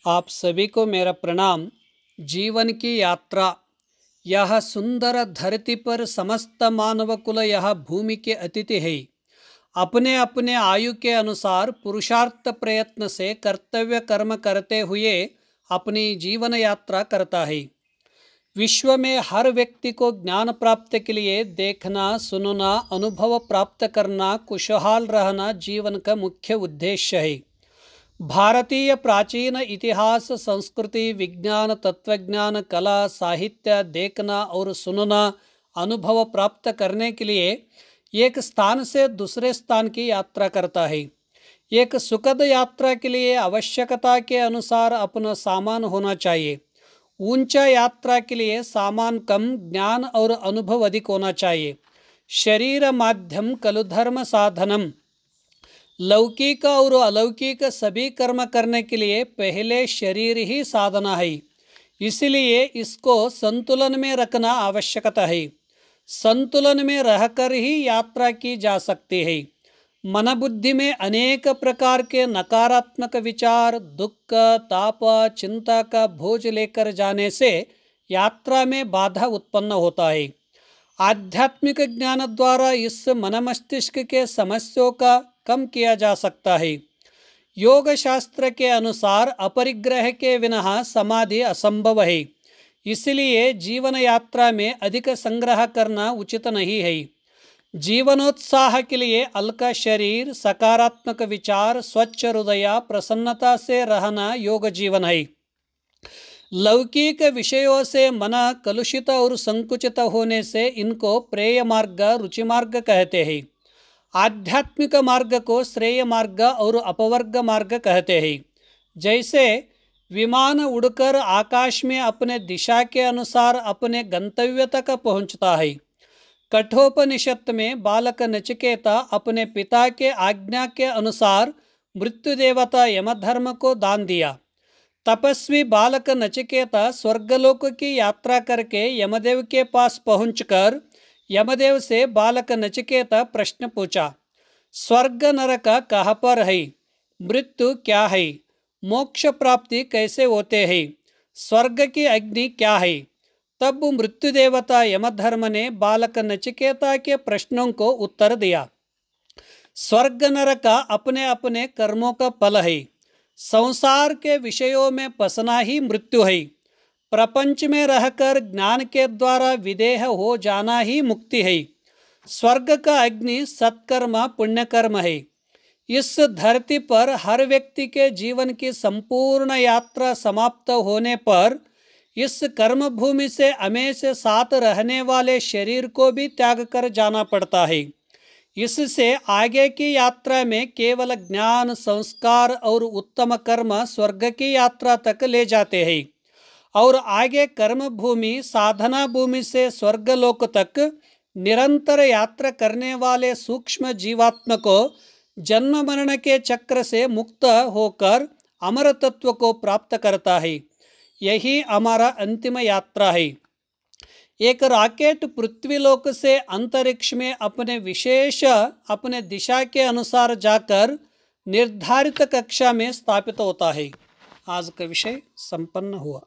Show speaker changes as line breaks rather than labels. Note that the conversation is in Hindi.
आप सभी को मेरा प्रणाम। जीवन की यात्रा, यह सुंदर धरती पर समस्त मानव कुल यह भूमि के अतिथि है। अपने अपने आयु के अनुसार पुरुषार्थ प्रयत्न से कर्तव्य कर्म करते हुए अपनी जीवन यात्रा करता है। विश्व में हर व्यक्ति को ज्ञान प्राप्त के लिए देखना, सुनना, अनुभव प्राप्त करना, खुशहाल रहना जीवन का मुख्य उद्देश्य है। भारतीय प्राचीन इतिहास, संस्कृति, विज्ञान, तत्वज्ञान, कला, साहित्य देखना और सुनना, अनुभव प्राप्त करने के लिए एक स्थान से दूसरे स्थान की यात्रा करता है। एक सुखद यात्रा के लिए आवश्यकता के अनुसार अपना सामान होना चाहिए। ऊंचा यात्रा के लिए सामान कम, ज्ञान और अनुभव अधिक होना चाहिए। शरीर माध्यम खलु धर्म साधनम। लौकिक और अलौकिक सभी कर्म करने के लिए पहले शरीर ही साधना है, इसलिए इसको संतुलन में रखना आवश्यकता है। संतुलन में रहकर ही यात्रा की जा सकती है। मन बुद्धि में अनेक प्रकार के नकारात्मक विचार, दुख, ताप, चिंता का बोझ लेकर जाने से यात्रा में बाधा उत्पन्न होता है। आध्यात्मिक ज्ञान द्वारा इस मन मस्तिष्क के समस्याओं का कम किया जा सकता है। योग शास्त्र के अनुसार अपरिग्रह के बिना समाधि असंभव है, इसलिए जीवन यात्रा में अधिक संग्रह करना उचित नहीं है। जीवनोत्साह के लिए हल्का शरीर, सकारात्मक विचार, स्वच्छ हृदय, प्रसन्नता से रहना योग जीवन है। लौकिक विषयों से मन कलुषित और संकुचित होने से इनको प्रेय मार्ग, रुचि मार्ग कहते हैं। आध्यात्मिक मार्ग को श्रेय मार्ग और अपवर्ग मार्ग कहते हैं। जैसे विमान उड़कर आकाश में अपने दिशा के अनुसार अपने गंतव्य तक पहुंचता है। कठोपनिषद में बालक नचिकेता अपने पिता के आज्ञा के अनुसार मृत्यु देवता यमधर्म को दान दिया। तपस्वी बालक नचिकेता स्वर्गलोक की यात्रा करके यमदेव के पास पहुंचकर यमदेव से बालक नचिकेता प्रश्न पूछा, स्वर्ग नरक कहाँ पर है? मृत्यु क्या है? मोक्ष प्राप्ति कैसे होते हैं? स्वर्ग की अग्नि क्या है? तब मृत्यु देवता यमधर्म ने बालक नचिकेता के प्रश्नों को उत्तर दिया। स्वर्ग नरक अपने अपने कर्मों का फल है। संसार के विषयों में फंसना ही मृत्यु है। प्रपंच में रहकर ज्ञान के द्वारा विदेह हो जाना ही मुक्ति है। स्वर्ग का अग्नि सत्कर्म, पुण्यकर्म है। इस धरती पर हर व्यक्ति के जीवन की संपूर्ण यात्रा समाप्त होने पर इस कर्म भूमि से हमेशा साथ रहने वाले शरीर को भी त्याग कर जाना पड़ता है। इससे आगे की यात्रा में केवल ज्ञान, संस्कार और उत्तम कर्म स्वर्ग की यात्रा तक ले जाते हैं और आगे कर्म भूमि, साधना भूमि से स्वर्गलोक तक निरंतर यात्रा करने वाले सूक्ष्म जीवात्मा को जन्म मरण के चक्र से मुक्त होकर अमर तत्व को प्राप्त करता है। यही हमारा अंतिम यात्रा है। एक रॉकेट पृथ्वीलोक से अंतरिक्ष में अपने दिशा के अनुसार जाकर निर्धारित कक्षा में स्थापित होता है। आज का विषय संपन्न हुआ।